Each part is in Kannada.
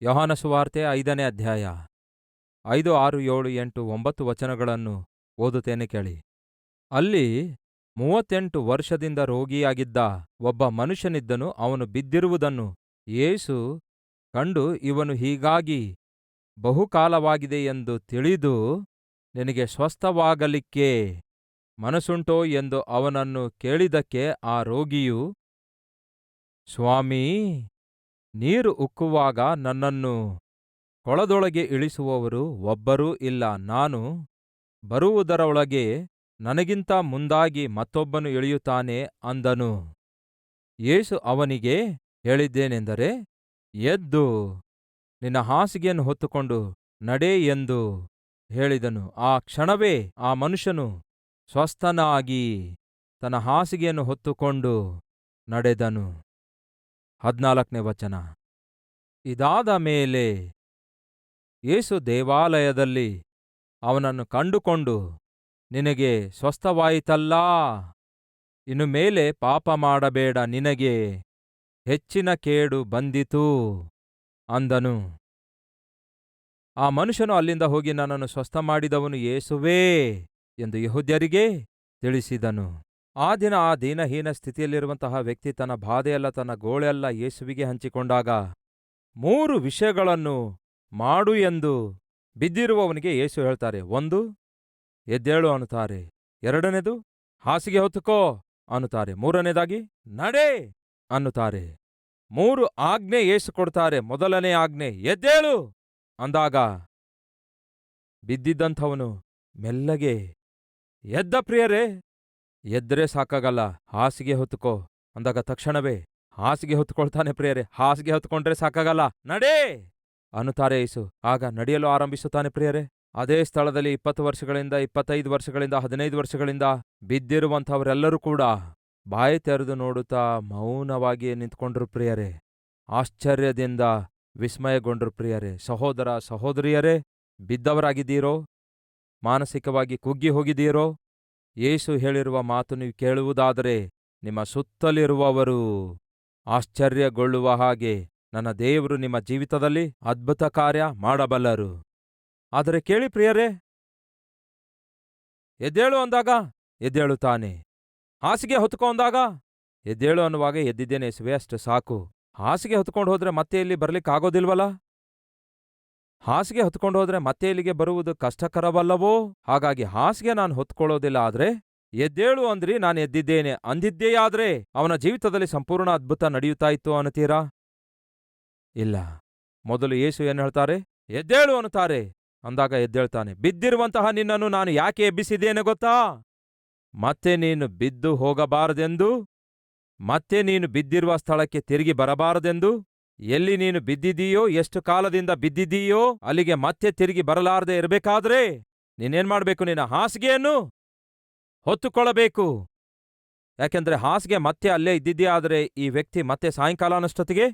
ಯೋಹಾನ ಸುವಾರ್ತೆ 5ನೇ ಅಧ್ಯಾಯ 5, 6, 7, 8, 9 ವಚನಗಳನ್ನು ಓದುತ್ತೇನೆ ಕೇಳಿ. ಅಲ್ಲಿ 38 ವರ್ಷದಿಂದ ರೋಗಿಯಾಗಿದ್ದ ಒಬ್ಬ ಮನುಷ್ಯನಿದ್ದನು. ಅವನು ಬಿದ್ದಿರುವುದನ್ನು ಯೇಸು ಕಂಡು, ಇವನು ಹೀಗಾಗಿ ಬಹುಕಾಲವಾಗಿದೆ ಎಂದು ತಿಳಿದು, ನಿನಗೆ ಸ್ವಸ್ಥವಾಗಲಿಕ್ಕೆ ಮನಸ್ಸುಂಟೋ ಎಂದು ಅವನನ್ನು ಕೇಳಿದ್ದಕ್ಕೆ ಆ ರೋಗಿಯು, ಸ್ವಾಮೀ, ನೀರು ಉಕ್ಕುವಾಗ ನನ್ನನ್ನು ಕೊಳದೊಳಗೆ ಇಳಿಸುವವರು ಒಬ್ಬರೂ ಇಲ್ಲ. ನಾನು ಬರುವುದರೊಳಗೆ ನನಗಿಂತ ಮುಂದಾಗಿ ಮತ್ತೊಬ್ಬನು ಇಳಿಯುತ್ತಾನೆ ಅಂದನು. ಯೇಸು ಅವನಿಗೆ ಹೇಳಿದ್ದೇನೆಂದರೆ, ಎದ್ದು ನಿನ್ನ ಹಾಸಿಗೆಯನ್ನು ಹೊತ್ತುಕೊಂಡು ನಡೆ ಎಂದು ಹೇಳಿದನು. ಆ ಕ್ಷಣವೇ ಆ ಮನುಷ್ಯನು ಸ್ವಸ್ಥನಾಗಿ ತನ್ನ ಹಾಸಿಗೆಯನ್ನು ಹೊತ್ತುಕೊಂಡು ನಡೆದನು. 14ನೇ ವಚನ. ಇದಾದ ಮೇಲೆ ಯೇಸು ದೇವಾಲಯದಲ್ಲಿ ಅವನನ್ನು ಕಂಡುಕೊಂಡು, ನಿನಗೆ ಸ್ವಸ್ಥವಾಯಿತಲ್ಲಾ, ಇನ್ನು ಮೇಲೆ ಪಾಪ ಮಾಡಬೇಡ, ನಿನಗೆ ಹೆಚ್ಚಿನ ಕೇಡು ಬಂದಿತು ಅಂದನು. ಆ ಮನುಷ್ಯನು ಅಲ್ಲಿಂದ ಹೋಗಿ, ನನ್ನನ್ನು ಸ್ವಸ್ಥ ಮಾಡಿದವನು ಯೇಸುವೇ ಎಂದು ಯೆಹೂದ್ಯರಿಗೆ ತಿಳಿಸಿದನು. ಆ ದಿನ ಆ ದೀನಹೀನ ಸ್ಥಿತಿಯಲ್ಲಿರುವಂತಹ ವ್ಯಕ್ತಿ ತನ್ನ ಬಾಧೆಯಲ್ಲ, ತನ್ನ ಗೋಳೆಯಲ್ಲ ಯೇಸುವಿಗೆ ಹಂಚಿಕೊಂಡಾಗ, 3 ವಿಷಯಗಳನ್ನು ಮಾಡು ಎಂದು ಬಿದ್ದಿರುವವನಿಗೆ ಯೇಸು ಹೇಳ್ತಾರೆ. 1, ಎದ್ದೇಳು ಅನ್ನುತ್ತಾರೆ. 2ನೇದು, ಹಾಸಿಗೆ ಹೊತ್ತುಕೋ ಅನ್ನುತ್ತಾರೆ. 3ನೇದಾಗಿ, ನಡೆ ಅನ್ನುತ್ತಾರೆ. 3 ಆಜ್ಞೆ ಯೇಸು ಕೊಡ್ತಾರೆ. 1ನೇ ಆಜ್ಞೆ, ಎದ್ದೇಳು ಅಂದಾಗ ಬಿದ್ದಿದ್ದಂಥವನು ಮೆಲ್ಲಗೆ ಎದ್ದ. ಪ್ರಿಯರೇ, ಎದ್ರೆ ಸಾಕಾಗಲ್ಲ, ಹಾಸಿಗೆ ಹೊತ್ತುಕೋ ಅಂದಾಗ ತಕ್ಷಣವೇ ಹಾಸಿಗೆ ಹೊತ್ತುಕೊಳ್ತಾನೆ. ಪ್ರಿಯರೇ, ಹಾಸಿಗೆ ಹೊತ್ತುಕೊಂಡ್ರೆ ಸಾಕಾಗಲ್ಲ, ನಡೆ ಅನ್ನುತ್ತಾರೆ ಯೇಸು. ಆಗ ನಡೆಯಲು ಆರಂಭಿಸುತ್ತಾನೆ. ಪ್ರಿಯರೇ, ಅದೇ ಸ್ಥಳದಲ್ಲಿ 20 ವರ್ಷಗಳಿಂದ, 25 ವರ್ಷಗಳಿಂದ, 15 ವರ್ಷಗಳಿಂದ ಬಿದ್ದಿರುವಂಥವರೆಲ್ಲರೂ ಕೂಡ ಬಾಯಿ ತೆರೆದು ನೋಡುತ್ತಾ ಮೌನವಾಗಿ ನಿಂತ್ಕೊಂಡ್ರು. ಪ್ರಿಯರೇ, ಆಶ್ಚರ್ಯದಿಂದ ವಿಸ್ಮಯಗೊಂಡ್ರು. ಪ್ರಿಯರೇ, ಸಹೋದರ ಸಹೋದರಿಯರೇ, ಬಿದ್ದವರಾಗಿದ್ದೀರೋ? ಮಾನಸಿಕವಾಗಿ ಕುಗ್ಗಿ ಹೋಗಿದ್ದೀರೋ? ಯೇಸು ಹೇಳಿರುವ ಮಾತು ನೀವು ಕೇಳುವುದಾದರೆ ನಿಮ್ಮ ಸುತ್ತಲಿರುವವರು ಆಶ್ಚರ್ಯಗೊಳ್ಳುವ ಹಾಗೆ ನನ್ನ ದೇವರು ನಿಮ್ಮ ಜೀವಿತದಲ್ಲಿ ಅದ್ಭುತ ಕಾರ್ಯ ಮಾಡಬಲ್ಲರು. ಆದರೆ ಕೇಳಿ ಪ್ರಿಯರೇ, ಎದ್ದೇಳು ಅಂದಾಗ ಎದ್ದೇಳುತ್ತಾನೆ. ಹಾಸಿಗೆ ಹೊತ್ತುಕೋ ಅಂದಾಗ ಎದ್ದೇಳು ಅನ್ನುವಾಗ ಎದ್ದಿದ್ದೇನೆ ಯೇಸುವೇ, ಅಷ್ಟು ಸಾಕು. ಹಾಸಿಗೆ ಹೊತ್ಕೊಂಡು ಹೋದ್ರೆ ಮತ್ತೆ ಇಲ್ಲಿ ಬರ್ಲಿಕ್ಕಾಗೋದಿಲ್ವಲ್ಲ? ಹಾಸಿಗೆ ಹೊತ್ಕೊಂಡು ಹೋದ್ರೆ ಮತ್ತೆ ಇಲ್ಲಿಗೆ ಬರುವುದು ಕಷ್ಟಕರವಲ್ಲವೋ? ಹಾಗಾಗಿ ಹಾಸಿಗೆ ನಾನು ಹೊತ್ಕೊಳ್ಳೋದಿಲ್ಲ. ಆದ್ರೆ ಎದ್ದೇಳು ಅಂದ್ರಿ, ನಾನು ಎದ್ದಿದ್ದೇನೆ ಅಂದಿದ್ದೇಯಾದ್ರೆ ಅವನ ಜೀವಿತದಲ್ಲಿ ಸಂಪೂರ್ಣ ಅದ್ಭುತ ನಡೆಯುತ್ತಾ ಇತ್ತು ಅನ್ನುತ್ತೀರಾ? ಇಲ್ಲ. ಮೊದಲು ಯೇಸು ಏನು ಹೇಳ್ತಾರೆ? ಎದ್ದೇಳು ಅನ್ನುತ್ತಾರೆ. ಅಂದಾಗ ಎದ್ದೇಳ್ತಾನೆ. ಬಿದ್ದಿರುವಂತಹ ನಿನ್ನನ್ನು ನಾನು ಯಾಕೆ ಎಬ್ಬಿಸಿದ್ದೇನೆ ಗೊತ್ತಾ? ಮತ್ತೆ ನೀನು ಬಿದ್ದು ಹೋಗಬಾರದೆಂದು, ಮತ್ತೆ ನೀನು ಬಿದ್ದಿರುವ ಸ್ಥಳಕ್ಕೆ ತಿರುಗಿ ಬರಬಾರದೆಂದು. ಎಲ್ಲಿ ನೀನು ಬಿದ್ದಿದೀಯೋ, ಎಷ್ಟು ಕಾಲದಿಂದ ಬಿದ್ದಿದೀಯೋ ಅಲ್ಲಿಗೆ ಮತ್ತೆ ತಿರುಗಿ ಬರಲಾರದೆ ಇರಬೇಕಾದ್ರೆ ನೀನೇನ್ ಮಾಡ್ಬೇಕು? ನಿನ್ನ ಹಾಸಿಗೆಯನ್ನು ಹೊತ್ತುಕೊಳ್ಳಬೇಕು. ಯಾಕೆಂದ್ರೆ ಹಾಸಿಗೆ ಮತ್ತೆ ಅಲ್ಲೇ ಇದ್ದಿದ್ದೇ ಆದ್ರೆ ಈ ವ್ಯಕ್ತಿ ಮತ್ತೆ ಸಾಯಂಕಾಲ ಅನ್ನಷ್ಟೊತ್ತಿಗೆ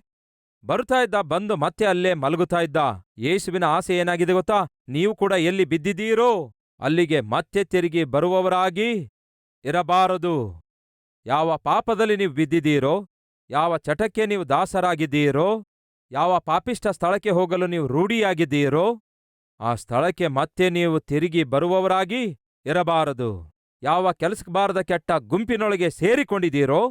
ಬರುತ್ತಾ ಇದ್ದ, ಬಂದು ಮತ್ತೆ ಅಲ್ಲೇ ಮಲಗುತ್ತಾ ಇದ್ದ. ಯೇಸುವಿನ ಆಸೆ ಏನಾಗಿದೆ ಗೊತ್ತಾ? ನೀವು ಕೂಡ ಎಲ್ಲಿ ಬಿದ್ದಿದ್ದೀರೋ ಅಲ್ಲಿಗೆ ಮತ್ತೆ ತಿರುಗಿ ಬರುವವರಾಗಿ ಇರಬಾರದು. ಯಾವ ಪಾಪದಲ್ಲಿ ನೀವು ಬಿದ್ದಿದ್ದೀರೋ, ಯಾವ ಚಟಕ್ಕೆ ನೀವು ದಾಸರಾಗಿದ್ದೀರೋ, ಯಾವ ಪಾಪಿಷ್ಟ ಸ್ಥಳಕ್ಕೆ ಹೋಗಲು ನೀವು ರೂಢಿಯಾಗಿದ್ದೀರೋ ಆ ಸ್ಥಳಕ್ಕೆ ಮತ್ತೆ ನೀವು ತಿರುಗಿ ಬರುವವರಾಗಿ ಇರಬಾರದು. ಯಾವ ಕೆಲಸಕ್ಕೆ ಬಾರದ ಕೆಟ್ಟ ಗುಂಪಿನೊಳಗೆ ಸೇರಿಕೊಂಡಿದ್ದೀರೋ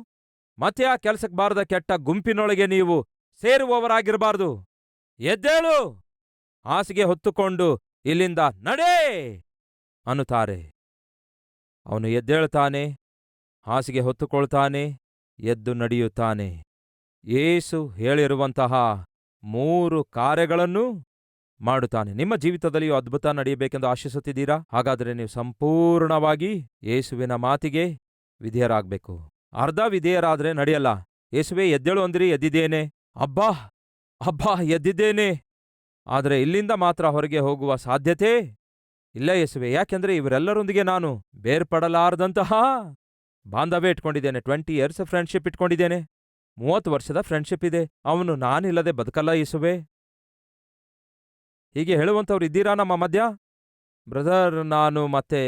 ಮತ್ತೆ ಆ ಕೆಲಸಕ್ಕೆ ಬಾರದ ಕೆಟ್ಟ ಗುಂಪಿನೊಳಗೆ ನೀವು ಸೇರುವವರಾಗಿರಬಾರದು. ಎದ್ದೇಳು, ಹಾಸಿಗೆ ಹೊತ್ತುಕೊಂಡು ಇಲ್ಲಿಂದ ನಡೆ ಅನ್ನುತ್ತಾರೆ. ಅವನು ಎದ್ದೇಳ್ತಾನೆ, ಹಾಸಿಗೆ ಹೊತ್ತುಕೊಳ್ತಾನೆ, ಎದ್ದು ನಡೆಯುತ್ತಾನೆ. ಯೇಸು ಹೇಳಿರುವಂತಹ 3 ಕಾರ್ಯಗಳನ್ನು ಮಾಡುತ್ತಾನೆ. ನಿಮ್ಮ ಜೀವಿತದಲ್ಲಿಯೂ ಅದ್ಭುತ ನಡೆಯಬೇಕೆಂದು ಆಶಿಸುತ್ತಿದ್ದೀರಾ? ಹಾಗಾದರೆ ನೀವು ಸಂಪೂರ್ಣವಾಗಿ ಯೇಸುವಿನ ಮಾತಿಗೆ ವಿಧೇಯರಾಗಬೇಕು. ಅರ್ಧ ವಿಧೇಯರಾದ್ರೆ ನಡೆಯಲ್ಲ. ಯೇಸುವೇ ಎದ್ದೇಳು ಅಂದ್ರಿ, ಎದ್ದಿದ್ದೇನೆ. ಅಬ್ಬಾ ಅಬ್ಬಾ ಎದ್ದಿದ್ದೇನೆ, ಆದರೆ ಇಲ್ಲಿಂದ ಮಾತ್ರ ಹೊರಗೆ ಹೋಗುವ ಸಾಧ್ಯತೆ ಇಲ್ಲ ಯೇಸುವೆ. ಯಾಕೆಂದ್ರೆ ಇವರೆಲ್ಲರೊಂದಿಗೆ ನಾನು ಬೇರ್ಪಡಲಾರದಂತಹ ಬಾಂಧವ್ಯ ಇಟ್ಕೊಂಡಿದ್ದೇನೆ. 20 ಇಯರ್ಸ್ ಫ್ರೆಂಡ್ಶಿಪ್ ಇಟ್ಕೊಂಡಿದ್ದೇನೆ. 30 ವರ್ಷದ ಫ್ರೆಂಡ್ಶಿಪ್ ಇದೆ. ಅವನು ನಾನಿಲ್ಲದೆ ಬದುಕಲ್ಲ ಯೇಸುವೆ. ಹೀಗೆ ಹೇಳುವಂಥವ್ರು ಇದ್ದೀರಾ ನಮ್ಮ ಮಧ್ಯ? ಬ್ರದರ್, ನಾನು ಮತ್ತೆ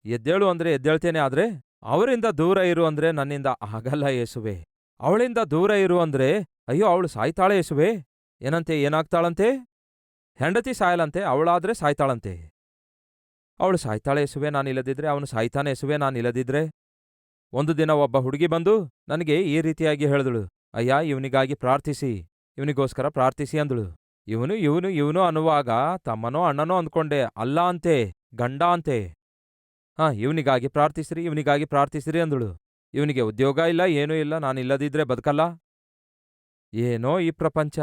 ಎದ್ದೇಳು ಅಂದ್ರೆ ಎದ್ದೇಳ್ತೇನೆ, ಆದ್ರೆ ಅವರಿಂದ ದೂರ ಇರು ಅಂದ್ರೆ ನನ್ನಿಂದ ಆಗಲ್ಲ ಯೇಸುವೆ. ಅವಳಿಂದ ದೂರ ಇರು ಅಂದ್ರೆ, ಅಯ್ಯೋ ಅವಳು ಸಾಯ್ತಾಳೆ ಯೇಸುವೆ. ಏನಂತೆ, ಏನಾಗ್ತಾಳಂತೆ? ಹೆಂಡತಿ ಸಾಯಲಂತೆ, ಅವಳಾದ್ರೆ ಸಾಯ್ತಾಳಂತೆ. ಅವಳು ಸಾಯ್ತಾಳೆ ಯೇಸುವೆ ನಾನಿಲ್ಲದಿದ್ರೆ, ಅವನು ಸಾಯ್ತಾನೆ ಯೇಸುವೆ ನಾನಿಲ್ಲದಿದ್ರೆ. ಒಂದು ದಿನ ಒಬ್ಬ ಹುಡುಗಿ ಬಂದು ನನಗೆ ಈ ರೀತಿಯಾಗಿ ಹೇಳಿದಳು, ಅಯ್ಯ ಇವನಿಗಾಗಿ ಪ್ರಾರ್ಥಿಸಿ, ಇವನಿಗೋಸ್ಕರ ಪ್ರಾರ್ಥಿಸಿ ಅಂದಳು. ಇವನು ಇವನು ಇವನು ಅನ್ನುವಾಗ ತಮ್ಮನೋ ಅಣ್ಣನೋ ಅಂದ್ಕೊಂಡೆ, ಅಲ್ಲ ಅಂತೆ, ಗಂಡ ಅಂತೆ. ಇವನಿಗಾಗಿ ಪ್ರಾರ್ಥಿಸ್ರಿ, ಇವನಿಗಾಗಿ ಪ್ರಾರ್ಥಿಸ್ರಿ ಅಂದಳು. ಇವನಿಗೆ ಉದ್ಯೋಗ ಇಲ್ಲ, ಏನೂ ಇಲ್ಲ, ನಾನಿಲ್ಲದಿದ್ರೆ ಬದುಕಲ್ಲ. ಏನೋ ಈ ಪ್ರಪಂಚ.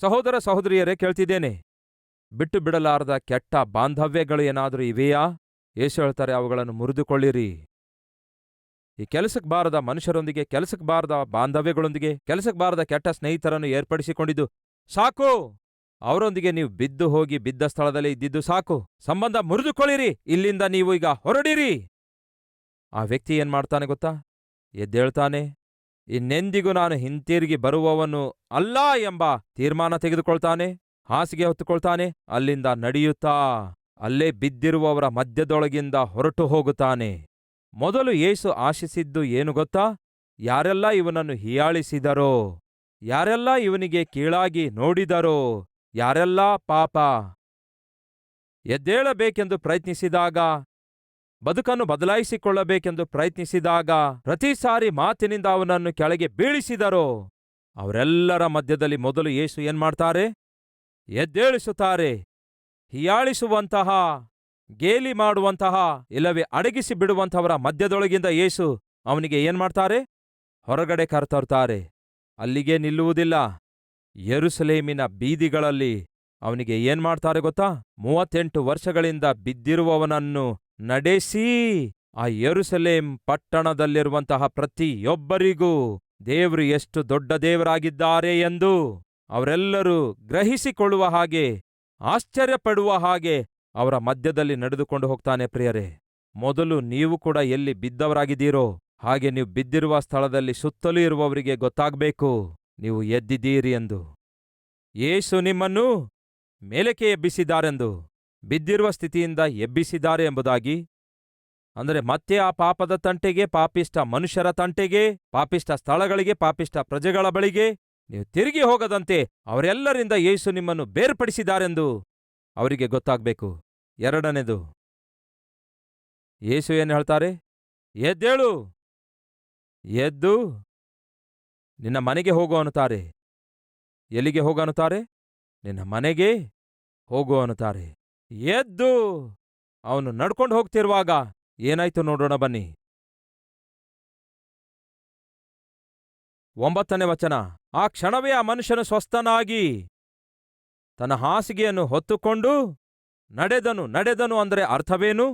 ಸಹೋದರ ಸಹೋದರಿಯರೇ, ಕೇಳ್ತಿದ್ದೇನೆ, ಬಿಟ್ಟು ಬಿಡಲಾರದ ಕೆಟ್ಟ ಬಾಂಧವ್ಯಗಳು ಏನಾದರೂ ಇವೆಯಾ? ಯೇಸು ಹೇಳ್ತಾರೆ, ಅವುಗಳನ್ನು ಮುರಿದುಕೊಳ್ಳಿರಿ. ಈ ಕೆಲಸಕ್ಕೆ ಬಾರದ ಮನುಷ್ಯರೊಂದಿಗೆ, ಕೆಲಸಕ್ಕೆ ಬಾರದ ಬಾಂಧವ್ಯಗಳೊಂದಿಗೆ, ಕೆಲಸಕ್ಕೆ ಬಾರದ ಕೆಟ್ಟ ಸ್ನೇಹಿತರನ್ನು ಏರ್ಪಡಿಸಿಕೊಂಡಿದ್ದು ಸಾಕು. ಅವರೊಂದಿಗೆ ನೀವು ಬಿದ್ದು ಹೋಗಿ ಬಿದ್ದ ಸ್ಥಳದಲ್ಲೇ ಇದ್ದಿದ್ದು ಸಾಕು. ಸಂಬಂಧ ಮುರಿದುಕೊಳ್ಳಿರಿ. ಇಲ್ಲಿಂದ ನೀವು ಈಗ ಹೊರಡಿರಿ. ಆ ವ್ಯಕ್ತಿ ಏನ್ ಮಾಡ್ತಾನೆ ಗೊತ್ತಾ? ಎದ್ದೇಳ್ತಾನೆ. ಇನ್ನೆಂದಿಗೂ ನಾನು ಹಿಂತಿರುಗಿ ಬರುವವನು ಅಲ್ಲ ಎಂಬ ತೀರ್ಮಾನ ತೆಗೆದುಕೊಳ್ತಾನೆ. ಹಾಸಿಗೆ ಹೊತ್ತುಕೊಳ್ತಾನೆ. ಅಲ್ಲಿಂದ ನಡೆಯುತ್ತಾ ಅಲ್ಲೇ ಬಿದ್ದಿರುವವರ ಮಧ್ಯದೊಳಗಿಂದ ಹೊರಟು ಹೋಗುತ್ತಾನೆ. ಮೊದಲು ಯೇಸು ಆಶಿಸಿದ್ದು ಏನು ಗೊತ್ತಾ? ಯಾರೆಲ್ಲ ಇವನನ್ನು ಹೀಯಾಳಿಸಿದರೋ, ಯಾರೆಲ್ಲ ಇವನಿಗೆ ಕೀಳಾಗಿ ನೋಡಿದರೋ, ಯಾರೆಲ್ಲ ಪಾಪ ಎದ್ದೇಳಬೇಕೆಂದು ಪ್ರಯತ್ನಿಸಿದಾಗ, ಬದುಕನ್ನು ಬದಲಾಯಿಸಿಕೊಳ್ಳಬೇಕೆಂದು ಪ್ರಯತ್ನಿಸಿದಾಗ ಪ್ರತಿ ಸಾರಿ ಮಾತಿನಿಂದ ಅವನನ್ನು ಕೆಳಗೆ ಬೀಳಿಸಿದರೋ, ಅವರೆಲ್ಲರ ಮಧ್ಯದಲ್ಲಿ ಮೊದಲು ಯೇಸು ಏನ್ಮಾಡ್ತಾರೆ? ಎದ್ದೇಳಿಸುತ್ತಾರೆ. ಹೀಯಾಳಿಸುವಂತಹ, ಗೇಲಿ ಮಾಡುವಂತಹ, ಇಲ್ಲವೇ ಅಡಗಿಸಿ ಬಿಡುವಂಥವರ ಮಧ್ಯದೊಳಗಿಂದ ಯೇಸು ಅವನಿಗೆ ಏನ್ಮಾಡ್ತಾರೆ? ಹೊರಗಡೆ ಕರೆತರುತ್ತಾರೆ. ಅಲ್ಲಿಗೆ ನಿಲ್ಲುವುದಿಲ್ಲ. ಯೆರೂಸಲೇಮಿನ ಬೀದಿಗಳಲ್ಲಿ ಅವನಿಗೆ ಏನ್ಮಾಡ್ತಾರೆ ಗೊತ್ತಾ? 38 ವರ್ಷಗಳಿಂದ ಬಿದ್ದಿರುವವನನ್ನು ನಡೆಸಿ ಆ ಯೆರೂಸಲೇಮ್ ಪಟ್ಟಣದಲ್ಲಿರುವಂತಹ ಪ್ರತಿಯೊಬ್ಬರಿಗೂ ದೇವರು ಎಷ್ಟು ದೊಡ್ಡ ದೇವರಾಗಿದ್ದಾರೆ ಎಂದು ಅವರೆಲ್ಲರೂ ಗ್ರಹಿಸಿಕೊಳ್ಳುವ ಹಾಗೆ, ಆಶ್ಚರ್ಯಪಡುವ ಹಾಗೆ ಅವರ ಮಧ್ಯದಲ್ಲಿ ನಡೆದುಕೊಂಡು ಹೋಗ್ತಾನೆ. ಪ್ರಿಯರೇ, ಮೊದಲು ನೀವು ಕೂಡ ಎಲ್ಲಿ ಬಿದ್ದವರಾಗಿದ್ದೀರೋ ಹಾಗೆ ನೀವು ಬಿದ್ದಿರುವ ಸ್ಥಳದಲ್ಲಿ ಸುತ್ತಲೂ ಇರುವವರಿಗೆ ಗೊತ್ತಾಗಬೇಕು ನೀವು ಎದ್ದಿದ್ದೀರಿ ಎಂದು. ಯೇಸು ನಿಮ್ಮನ್ನು ಮೇಲಕ್ಕೆ ಎಬ್ಬಿಸಿದ್ದಾರೆಂದು, ಬಿದ್ದಿರುವ ಸ್ಥಿತಿಯಿಂದ ಎಬ್ಬಿಸಿದ್ದಾರೆ ಎಂಬುದಾಗಿ. ಅಂದರೆ ಮತ್ತೆ ಆ ಪಾಪದ ತಂಟೆಗೆ, ಪಾಪಿಷ್ಟ ಮನುಷ್ಯರ ತಂಟೆಗೆ, ಪಾಪಿಷ್ಟ ಸ್ಥಳಗಳಿಗೆ, ಪಾಪಿಷ್ಟ ಪ್ರಜೆಗಳ ಬಳಿಗೆ ನೀವು ತಿರುಗಿ ಹೋಗದಂತೆ ಅವರೆಲ್ಲರಿಂದ ಯೇಸು ನಿಮ್ಮನ್ನು ಬೇರ್ಪಡಿಸಿದ್ದಾರೆಂದು ಅವರಿಗೆ ಗೊತ್ತಾಗಬೇಕು. ಎರಡನೇದು, ಯೇಸು ಏನು ಹೇಳ್ತಾರೆ? ಎದ್ದೇಳು, ಎದ್ದು ನಿನ್ನ ಮನೆಗೆ ಹೋಗು ಅನ್ನುತ್ತಾರೆ. ಎಲ್ಲಿಗೆ ಹೋಗು ಅನ್ನುತ್ತಾರೆ? ನಿನ್ನ ಮನೆಗೆ ಹೋಗು ಅನ್ನುತ್ತಾರೆ. ಎದ್ದು ಅವನು ನಡ್ಕೊಂಡು ಹೋಗ್ತಿರುವಾಗ ಏನಾಯ್ತು ನೋಡೋಣ ಬನ್ನಿ. 9ನೇ ವಚನ. ಆ ಕ್ಷಣವೇ ಆ ಮನುಷ್ಯನು ಸ್ವಸ್ಥನಾಗಿ ತನ್ನ ಹಾಸಿಗೆಯನ್ನು ಹೊತ್ತುಕೊಂಡು ನಡೆದನು. ನಡೆದನು ಅಂದರೆ ಅರ್ಥವೇನು?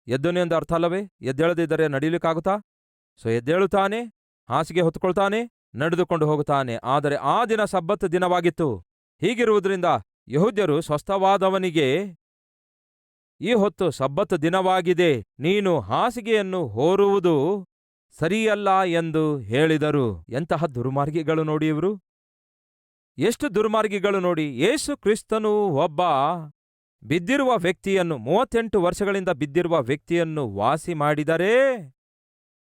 ಎದ್ದನು ಎಂದು ಅರ್ಥ ಅಲ್ಲವೇ? ಎದ್ದೇಳದಿದ್ದರೆ ನಡೀಲಿಕ್ಕಾಗುತ್ತಾ? ಎದ್ದೇಳುತ್ತಾನೆ, ಹಾಸಿಗೆ ಹೊತ್ತುಕೊಳ್ತಾನೆ, ನಡೆದುಕೊಂಡು ಹೋಗುತ್ತಾನೆ. ಆದರೆ ಆ ದಿನ ಸಬ್ಬತ್ ದಿನವಾಗಿತ್ತು. ಹೀಗಿರುವುದರಿಂದ ಯೆಹೂದ್ಯರು ಸ್ವಸ್ಥವಾದವನಿಗೆ, ಈ ಹೊತ್ತು ಸಬ್ಬತ್ ದಿನವಾಗಿದೆ, ನೀನು ಹಾಸಿಗೆಯನ್ನು ಹೊರುವುದು ಸರಿಯಲ್ಲ ಎಂದು ಹೇಳಿದರು. ಎಂತಹ ದುರ್ಮಾರ್ಗಿಗಳು ನೋಡಿ ಇವರು! ಎಷ್ಟು ದುರ್ಮಾರ್ಗಿಗಳು ನೋಡಿ! ಯೇಸು ಕ್ರಿಸ್ತನು ಒಬ್ಬ ಬಿದ್ದಿರುವ ವ್ಯಕ್ತಿಯನ್ನು, 38 ವರ್ಷಗಳಿಂದ ಬಿದ್ದಿರುವ ವ್ಯಕ್ತಿಯನ್ನು ವಾಸಿ ಮಾಡಿದರೆ,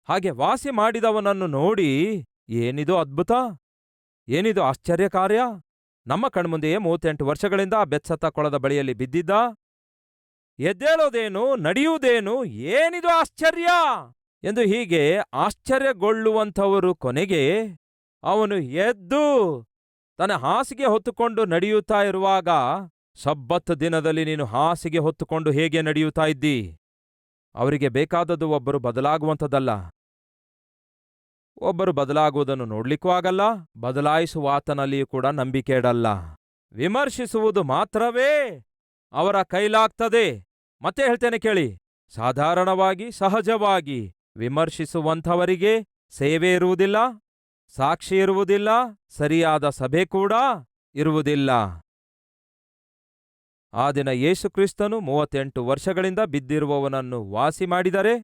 ಹಾಗೆ ವಾಸಿ ಮಾಡಿದವನನ್ನು ನೋಡಿ ಏನಿದು ಅದ್ಭುತ, ಏನಿದು ಆಶ್ಚರ್ಯ ಕಾರ್ಯ! ನಮ್ಮ ಕಣ್ಮುಂದೆಯೇ 38 ವರ್ಷಗಳಿಂದ ಬೆತ್ಸತ್ತ ಕೊಳದ ಬಳಿಯಲ್ಲಿ ಬಿದ್ದಿದ್ದ. ಎದ್ದೇಳೋದೇನು, ನಡೆಯುವುದೇನು, ಏನಿದು ಆಶ್ಚರ್ಯ ಎಂದು ಹೀಗೆ ಆಶ್ಚರ್ಯಗೊಳ್ಳುವಂಥವರು ಕೊನೆಗೆ ಅವನು ಎದ್ದು ತನ್ನ ಹಾಸಿಗೆ ಹೊತ್ತುಕೊಂಡು ನಡೆಯುತ್ತಾ ಇರುವಾಗ, ಸಬ್ಬತ್ ದಿನದಲ್ಲಿ ನೀನು ಹಾಸಿಗೆ ಹೊತ್ತುಕೊಂಡು ಹೇಗೆ ನಡೆಯುತ್ತಾ ಇದ್ದಿ? ಅವರಿಗೆ ಬೇಕಾದದ್ದು ಒಬ್ಬರು ಬದಲಾಗುವಂಥದ್ದಲ್ಲ. ಒಬ್ಬರು ಬದಲಾಗುವುದನ್ನು ನೋಡ್ಲಿಕ್ಕೂ ಆಗಲ್ಲ, ಬದಲಾಯಿಸುವಾತನಲ್ಲಿಯೂ ಕೂಡ ನಂಬಿಕೆ ಇಡಲ್ಲ. ವಿಮರ್ಶಿಸುವುದು ಮಾತ್ರವೇ ಅವರ ಕೈಲಾಗ್ತದೆ. ಮತ್ತೆ ಹೇಳ್ತೇನೆ ಕೇಳಿ, ಸಾಧಾರಣವಾಗಿ, ಸಹಜವಾಗಿ ವಿಮರ್ಶಿಸುವಂಥವರಿಗೆ ಸೇವೆ ಇರುವುದಿಲ್ಲ, ಸಾಕ್ಷಿ ಇರುವುದಿಲ್ಲ, ಸರಿಯಾದ ಸಭೆ ಕೂಡ ಇರುವುದಿಲ್ಲ. ಆ ದಿನ ಯೇಸುಕ್ರಿಸ್ತನು 38 ವರ್ಷಗಳಿಂದ ಬಿದ್ದಿರುವವನನ್ನು ವಾಸಿ ಮಾಡಿದರೆ,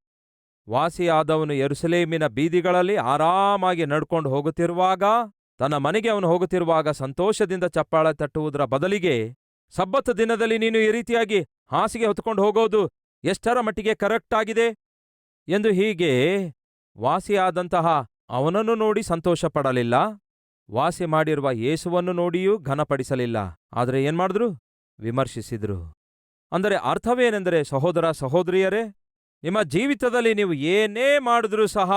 ವಾಸಿಯಾದವನು ಯೆರೂಸಲೇಮಿನ ಬೀದಿಗಳಲ್ಲಿ ಆರಾಮಾಗಿ ನಡ್ಕೊಂಡು ಹೋಗುತ್ತಿರುವಾಗ, ತನ್ನ ಮನೆಗೆ ಅವನು ಹೋಗುತ್ತಿರುವಾಗ ಸಂತೋಷದಿಂದ ಚಪ್ಪಾಳೆ ತಟ್ಟುವುದರ ಬದಲಿಗೆ, ಸಬ್ಬತ್ ದಿನದಲ್ಲಿ ನೀನು ಈ ರೀತಿಯಾಗಿ ಹಾಸಿಗೆ ಹೊತ್ತುಕೊಂಡು ಹೋಗೋದು ಎಷ್ಟರ ಮಟ್ಟಿಗೆ ಕರೆಕ್ಟ್ ಆಗಿದೆ ಎಂದು ಹೀಗೆ ವಾಸಿಯಾದಂತಹ ಅವನನ್ನು ನೋಡಿ ಸಂತೋಷ ಪಡಲಿಲ್ಲ. ವಾಸಿ ಮಾಡಿರುವ ಯೇಸುವನ್ನು ನೋಡಿಯೂ ಘನಪಡಿಸಲಿಲ್ಲ. ಆದರೆ ಏನ್ಮಾಡಿದ್ರು? ವಿಮರ್ಶಿಸಿದ್ರು. ಅಂದರೆ ಅರ್ಥವೇನೆಂದರೆ, ಸಹೋದರ ಸಹೋದರಿಯರೇ, ನಿಮ್ಮ ಜೀವಿತದಲ್ಲಿ ನೀವು ಏನೇ ಮಾಡಿದ್ರೂ ಸಹ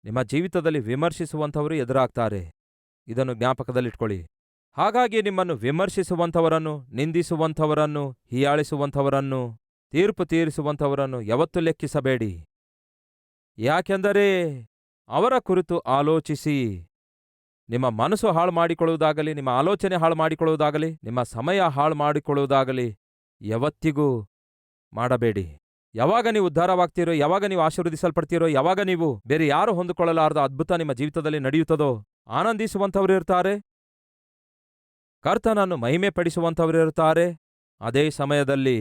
ನಿಮ್ಮ ಜೀವಿತದಲ್ಲಿ ವಿಮರ್ಶಿಸುವಂಥವರು ಎದುರಾಗ್ತಾರೆ. ಇದನ್ನು ಜ್ಞಾಪಕದಲ್ಲಿಟ್ಕೊಳ್ಳಿ. ಹಾಗಾಗಿ ನಿಮ್ಮನ್ನು ವಿಮರ್ಶಿಸುವಂಥವರನ್ನು, ನಿಂದಿಸುವಂಥವರನ್ನು, ಹೀಯಾಳಿಸುವಂಥವರನ್ನು, ತೀರ್ಪು ತೀರಿಸುವಂಥವರನ್ನು ಯಾವತ್ತೂ ಲೆಕ್ಕಿಸಬೇಡಿ. ಯಾಕೆಂದರೆ ಅವರ ಕುರಿತು ಆಲೋಚಿಸಿ ನಿಮ್ಮ ಮನಸ್ಸು ಹಾಳು ಮಾಡಿಕೊಳ್ಳುವುದಾಗಲಿ, ನಿಮ್ಮ ಆಲೋಚನೆ ಹಾಳು ಮಾಡಿಕೊಳ್ಳುವುದಾಗಲಿ, ನಿಮ್ಮ ಸಮಯ ಹಾಳು ಮಾಡಿಕೊಳ್ಳುವುದಾಗಲಿ ಯಾವತ್ತಿಗೂ ಮಾಡಬೇಡಿ. ಯಾವಾಗ ನೀವು ಉದ್ಧಾರವಾಗ್ತೀರೋ, ಯಾವಾಗ ನೀವು ಆಶೀರ್ವದಿಸಲ್ಪಡ್ತೀರೋ, ಯಾವಾಗ ನೀವು ಬೇರೆ ಯಾರು ಹೊಂದಿಕೊಳ್ಳಲಾರದ ಅದ್ಭುತ ನಿಮ್ಮ ಜೀವಿತದಲ್ಲಿ ನಡೆಯುತ್ತದೋ, ಆನಂದಿಸುವಂಥವರಿರ್ತಾರೆ, ಕರ್ತನನ್ನು ಮಹಿಮೆ ಪಡಿಸುವಂಥವರಿರ್ತಾರೆ. ಅದೇ ಸಮಯದಲ್ಲಿ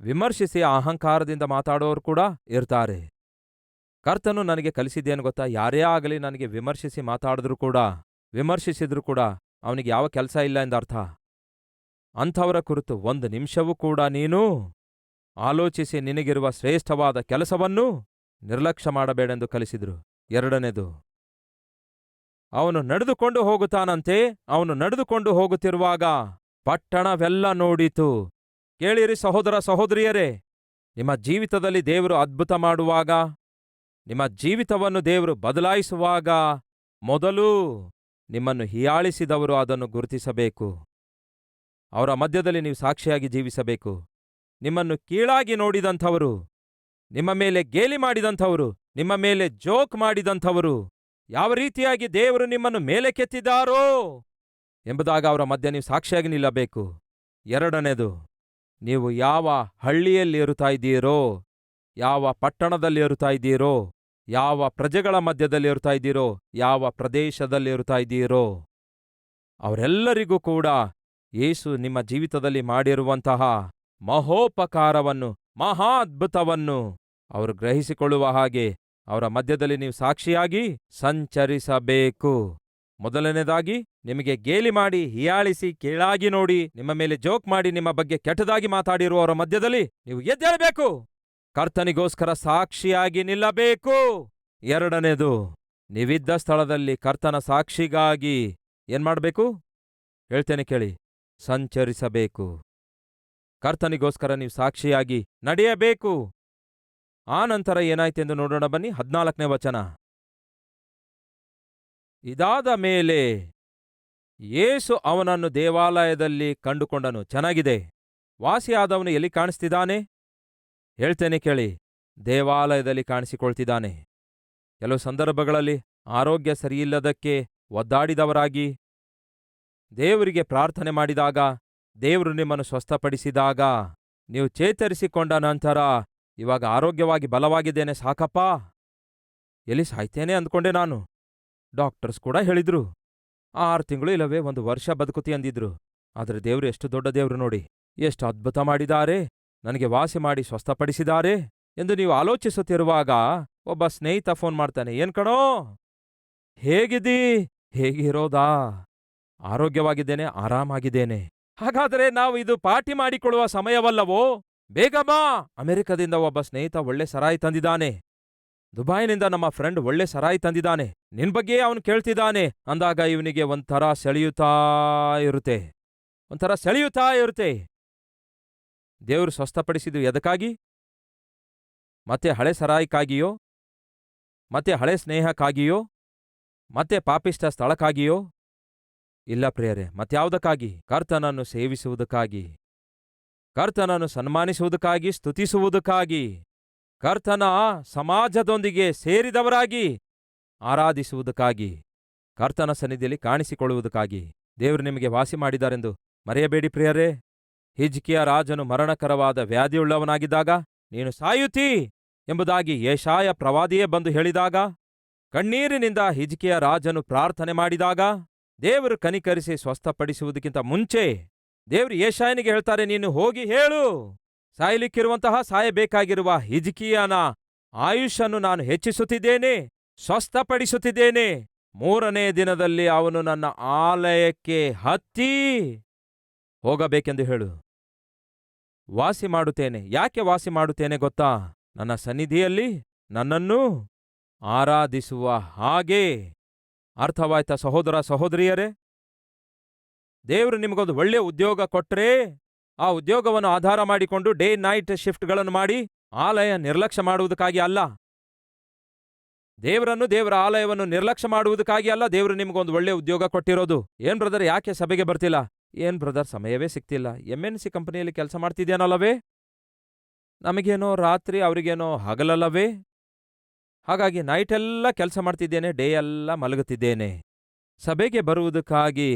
ವಿಮರ್ಶಿಸಿ ಅಹಂಕಾರದಿಂದ ಮಾತಾಡೋರು ಕೂಡ ಇರ್ತಾರೆ. ಕರ್ತನು ನನಗೆ ಕಲಿಸಿದ್ದೇನು ಗೊತ್ತಾ? ಯಾರೇ ಆಗಲಿ ನನಗೆ ವಿಮರ್ಶಿಸಿ ಮಾತಾಡಿದ್ರೂ ಕೂಡ, ವಿಮರ್ಶಿಸಿದ್ರೂ ಕೂಡ ಅವನಿಗೆ ಯಾವ ಕೆಲಸ ಇಲ್ಲ ಎಂದರ್ಥ. ಅಂಥವರ ಕುರಿತು ಒಂದು ನಿಮಿಷವೂ ಕೂಡ ನೀನು ಆಲೋಚಿಸಿ ನಿನಗಿರುವ ಶ್ರೇಷ್ಠವಾದ ಕೆಲಸವನ್ನು ನಿರ್ಲಕ್ಷ್ಯ ಮಾಡಬೇಡೆಂದು ಕಲಿಸಿದ್ರು. ಎರಡನೇದು, ಅವನು ನಡೆದುಕೊಂಡು ಹೋಗುತ್ತಾನಂತೆ. ಅವನು ನಡೆದುಕೊಂಡು ಹೋಗುತ್ತಿರುವಾಗ ಪಟ್ಟಣವೆಲ್ಲ ನೋಡಿತು. ಕೇಳಿರಿ ಸಹೋದರ ಸಹೋದರಿಯರೇ, ನಿಮ್ಮ ಜೀವಿತದಲ್ಲಿ ದೇವರು ಅದ್ಭುತ ಮಾಡುವಾಗ, ನಿಮ್ಮ ಜೀವಿತವನ್ನು ದೇವರು ಬದಲಾಯಿಸುವಾಗ ಮೊದಲು ನಿಮ್ಮನ್ನು ಹೀಯಾಳಿಸಿದವರು ಅದನ್ನು ಗುರುತಿಸಬೇಕು. ಅವರ ಮಧ್ಯದಲ್ಲಿ ನೀವು ಸಾಕ್ಷಿಯಾಗಿ ಜೀವಿಸಬೇಕು. ನಿಮ್ಮನ್ನು ಕೀಳಾಗಿ ನೋಡಿದಂಥವರು, ನಿಮ್ಮ ಮೇಲೆ ಗೇಲಿ ಮಾಡಿದಂಥವರು, ನಿಮ್ಮ ಮೇಲೆ ಜೋಕ್ ಮಾಡಿದಂಥವರು ಯಾವ ರೀತಿಯಾಗಿ ದೇವರು ನಿಮ್ಮನ್ನು ಮೇಲೆ ಕೆತ್ತಿದ್ದಾರೋ ಎಂಬುದಾಗ ಅವರ ಮಧ್ಯೆ ನೀವು ಸಾಕ್ಷಿಯಾಗಿ ನಿಲ್ಲಬೇಕು. ಎರಡನೇದು, ನೀವು ಯಾವ ಹಳ್ಳಿಯಲ್ಲಿ ಇರುತ್ತಾ ಇದ್ದೀರೋ, ಯಾವ ಪಟ್ಟಣದಲ್ಲಿ ಇರುತ್ತಾ ಇದ್ದೀರೋ, ಯಾವ ಪ್ರಜೆಗಳ ಮಧ್ಯದಲ್ಲಿ ಇರುತ್ತಾ ಇದ್ದೀರೋ, ಯಾವ ಪ್ರದೇಶದಲ್ಲಿ ಇರುತ್ತಾ ಇದ್ದೀರೋ, ಅವರೆಲ್ಲರಿಗೂ ಕೂಡ ಯೇಸು ನಿಮ್ಮ ಜೀವಿತದಲ್ಲಿ ಮಾಡಿರುವಂತಹ ಮಹೋಪಕಾರವನ್ನು, ಮಹಾ ಅದ್ಭುತವನ್ನು ಅವರು ಗ್ರಹಿಸಿಕೊಳ್ಳುವ ಹಾಗೆ ಅವರ ಮಧ್ಯದಲ್ಲಿ ನೀವು ಸಾಕ್ಷಿಯಾಗಿ ಸಂಚರಿಸಬೇಕು. ಮೊದಲನೇದಾಗಿ, ನಿಮಗೆ ಗೇಲಿ ಮಾಡಿ, ಹೀಯಾಳಿಸಿ, ಕೀಳಾಗಿ ನೋಡಿ, ನಿಮ್ಮ ಮೇಲೆ ಜೋಕ್ ಮಾಡಿ, ನಿಮ್ಮ ಬಗ್ಗೆ ಕೆಟ್ಟದಾಗಿ ಮಾತಾಡಿರುವವರ ಮಧ್ಯದಲ್ಲಿ ನೀವು ಎದ್ದೇಳಬೇಕು. ಕರ್ತನಿಗೋಸ್ಕರ ಸಾಕ್ಷಿಯಾಗಿ ನಿಲ್ಲಬೇಕು. ಎರಡನೇದು, ನೀವಿದ್ದ ಸ್ಥಳದಲ್ಲಿ ಕರ್ತನ ಸಾಕ್ಷಿಗಾಗಿ ಏನ್ಮಾಡಬೇಕು? ಹೇಳ್ತೇನೆ ಕೇಳಿ, ಸಂಚರಿಸಬೇಕು. ಕರ್ತನಿಗೋಸ್ಕರ ನೀವು ಸಾಕ್ಷಿಯಾಗಿ ನಡೆಯಬೇಕು. ಆ ನಂತರ ಏನಾಯ್ತೆಂದು ನೋಡೋಣ ಬನ್ನಿ. 14ನೇ ವಚನ. ಇದಾದ ಮೇಲೆ ಯೇಸು ಅವನನ್ನು ದೇವಾಲಯದಲ್ಲಿ ಕಂಡುಕೊಂಡನು. ಚೆನ್ನಾಗಿದೆ. ವಾಸಿಯಾದವನು ಎಲ್ಲಿ ಕಾಣಿಸ್ತಿದ್ದಾನೆ? ಹೇಳ್ತೇನೆ ಕೇಳಿ, ದೇವಾಲಯದಲ್ಲಿ ಕಾಣಿಸಿಕೊಳ್ತಿದ್ದಾನೆ. ಕೆಲವು ಸಂದರ್ಭಗಳಲ್ಲಿ ಆರೋಗ್ಯ ಸರಿಯಿಲ್ಲದಕ್ಕೆ ಒದ್ದಾಡಿದವರಾಗಿ ದೇವರಿಗೆ ಪ್ರಾರ್ಥನೆ ಮಾಡಿದಾಗ, ದೇವರು ನಿಮ್ಮನ್ನು ಸ್ವಸ್ಥಪಡಿಸಿದಾಗ, ನೀವು ಚೇತರಿಸಿಕೊಂಡ ನಂತರ ಇವಾಗ ಆರೋಗ್ಯವಾಗಿ ಬಲವಾಗಿದ್ದೇನೆ ಸಾಕಪ್ಪ, ಎಲ್ಲಿ ಸಾಯ್ತೇನೆ ಅಂದ್ಕೊಂಡೆ ನಾನು. ಡಾಕ್ಟರ್ಸ್ ಕೂಡ ಹೇಳಿದ್ರು 6 ತಿಂಗಳು ಇಲ್ಲವೇ 1 ವರ್ಷ ಬದುಕುತ್ತಿ ಅಂದಿದ್ರು. ಆದರೆ ದೇವರು ಎಷ್ಟು ದೊಡ್ಡ ದೇವರು ನೋಡಿ, ಎಷ್ಟು ಅದ್ಭುತ ಮಾಡಿದ್ದಾರೆ, ನನಗೆ ವಾಸಿ ಮಾಡಿ ಸ್ವಸ್ಥಪಡಿಸಿದ್ದಾರೆ ಎಂದು ನೀವು ಆಲೋಚಿಸುತ್ತಿರುವಾಗ ಒಬ್ಬ ಸ್ನೇಹಿತ ಫೋನ್ ಮಾಡ್ತಾನೆ. ಏನ್ ಕಣೋ, ಹೇಗಿದ್ದೀ? ಹೇಗಿರೋದಾ? ಆರೋಗ್ಯವಾಗಿದ್ದೇನೆ, ಆರಾಮಾಗಿದ್ದೇನೆ. ಹಾಗಾದರೆ ನಾವು ಇದು ಪಾರ್ಟಿ ಮಾಡಿಕೊಳ್ಳುವ ಸಮಯವಲ್ಲವೋ? ಬೇಗ ಬಾ. ಅಮೆರಿಕದಿಂದ ಒಬ್ಬ ಸ್ನೇಹಿತ ಒಳ್ಳೆ ಸರಾಯಿ ತಂದಿದ್ದಾನೆ. ದುಬೈನಿಂದ ನಮ್ಮ ಫ್ರೆಂಡ್ ಒಳ್ಳೆ ಸರಾಯಿ ತಂದಿದ್ದಾನೆ. ನಿನ್ ಬಗ್ಗೆ ಅವನು ಕೇಳ್ತಿದ್ದಾನೆ ಅಂದಾಗ ಇವನಿಗೆ ಒಂಥರ ಸೆಳೆಯುತ್ತಾ ಇರುತ್ತೆ. ದೇವರು ಸ್ವಸ್ಥಪಡಿಸಿದ್ದು ಎದಕ್ಕಾಗಿ? ಮತ್ತೆ ಹಳೆ ಸರಾಯಿಕಾಗಿಯೋ? ಮತ್ತೆ ಹಳೆ ಸ್ನೇಹಕ್ಕಾಗಿಯೋ? ಮತ್ತೆ ಪಾಪಿಷ್ಟ ಸ್ಥಳಕ್ಕಾಗಿಯೋ? ಇಲ್ಲ ಪ್ರಿಯರೇ, ಮತ್ಯಾವುದಕ್ಕಾಗಿ? ಕರ್ತನನ್ನು ಸೇವಿಸುವುದಕ್ಕಾಗಿ, ಕರ್ತನನ್ನು ಸನ್ಮಾನಿಸುವುದಕ್ಕಾಗಿ, ಸ್ತುತಿಸುವುದಕ್ಕಾಗಿ, ಕರ್ತನ ಸಮಾಜದೊಂದಿಗೆ ಸೇರಿದವರಾಗಿ ಆರಾಧಿಸುವುದಕ್ಕಾಗಿ, ಕರ್ತನ ಸನ್ನಿಧಿಯಲ್ಲಿ ಕಾಣಿಸಿಕೊಳ್ಳುವುದಕ್ಕಾಗಿ ದೇವರು ನಿಮಗೆ ವಾಸಿ ಮಾಡಿದಾರೆಂದು ಮರೆಯಬೇಡಿ ಪ್ರಿಯರೇ. ಹಿಜ್ಕಿಯ ರಾಜನು ಮರಣಕರವಾದ ವ್ಯಾಧಿಯುಳ್ಳವನಾಗಿದ್ದಾಗ ನೀನು ಸಾಯುತ್ತೀ ಎಂಬುದಾಗಿ ಯೆಶಾಯ ಪ್ರವಾದಿಯೇ ಬಂದು ಹೇಳಿದಾಗ, ಕಣ್ಣೀರಿನಿಂದ ಹಿಜ್ಕಿಯ ರಾಜನು ಪ್ರಾರ್ಥನೆ ಮಾಡಿದಾಗ ದೇವರು ಕನಿಕರಿಸಿ ಸ್ವಸ್ಥಪಡಿಸುವುದಕ್ಕಿಂತ ಮುಂಚೆ ದೇವರು ಯೆಶಾಯನಿಗೆ ಹೇಳ್ತಾರೆ, ನೀನು ಹೋಗಿ ಹೇಳು, ಸಾಯಲಿಕ್ಕಿರುವಂತಹ, ಸಾಯಬೇಕಾಗಿರುವ ಹಿಜ್ಕಿಯನ ಆಯುಷನ್ನು ನಾನು ಹೆಚ್ಚಿಸುತ್ತಿದ್ದೇನೆ, ಸ್ವಸ್ಥಪಡಿಸುತ್ತಿದ್ದೇನೆ. 3ನೇ ದಿನದಲ್ಲಿ ಅವನು ನನ್ನ ಆಲಯಕ್ಕೆ ಹತ್ತಿ ಹೋಗಬೇಕೆಂದು ಹೇಳು. ವಾಸಿ ಮಾಡುತ್ತೇನೆ. ಯಾಕೆ ವಾಸಿ ಮಾಡುತ್ತೇನೆ ಗೊತ್ತಾ? ನನ್ನ ಸನ್ನಿಧಿಯಲ್ಲಿ ನನ್ನನ್ನು ಆರಾಧಿಸುವ ಹಾಗೆ ಅರ್ಥವಾಯ್ತಾ ಸಹೋದರ ಸಹೋದರಿಯರೇ? ದೇವರು ನಿಮಗೊಂದು ಒಳ್ಳೆಯ ಉದ್ಯೋಗ ಕೊಟ್ರೆ ಆ ಉದ್ಯೋಗವನ್ನು ಆಧಾರ ಮಾಡಿಕೊಂಡು ಡೇ ನೈಟ್ ಶಿಫ್ಟ್ಗಳನ್ನು ಮಾಡಿ ಆಲಯ ನಿರ್ಲಕ್ಷ್ಯ ಮಾಡುವುದಕ್ಕಾಗಿ ಅಲ್ಲ. ದೇವರನ್ನು, ದೇವರ ಆಲಯವನ್ನು ನಿರ್ಲಕ್ಷ್ಯ ಮಾಡುವುದಕ್ಕಾಗಿ ಅಲ್ಲ ದೇವರು ನಿಮಗೊಂದು ಒಳ್ಳೆಯ ಉದ್ಯೋಗ ಕೊಟ್ಟಿರೋದು. ಏನ್ ಬ್ರದರ್, ಯಾಕೆ ಸಭೆಗೆ ಬರ್ತಿಲ್ಲ? ಏನ್ ಬ್ರದರ್, ಸಮಯವೇ ಸಿಗ್ತಿಲ್ಲ. MNC ಕಂಪನಿಯಲ್ಲಿ ಕೆಲಸ ಮಾಡ್ತಿದ್ಯಾನಲ್ಲವೇ? ನಮಗೇನೋ ರಾತ್ರಿ, ಅವರಿಗೇನೋ ಹಗಲಲ್ಲವೇ? ಹಾಗಾಗಿ ನೈಟೆಲ್ಲ ಕೆಲಸ ಮಾಡ್ತಿದ್ದೇನೆ, ಡೇ ಎಲ್ಲ ಮಲಗುತ್ತಿದ್ದೇನೆ. ಸಭೆಗೆ ಬರುವುದಕ್ಕಾಗಿ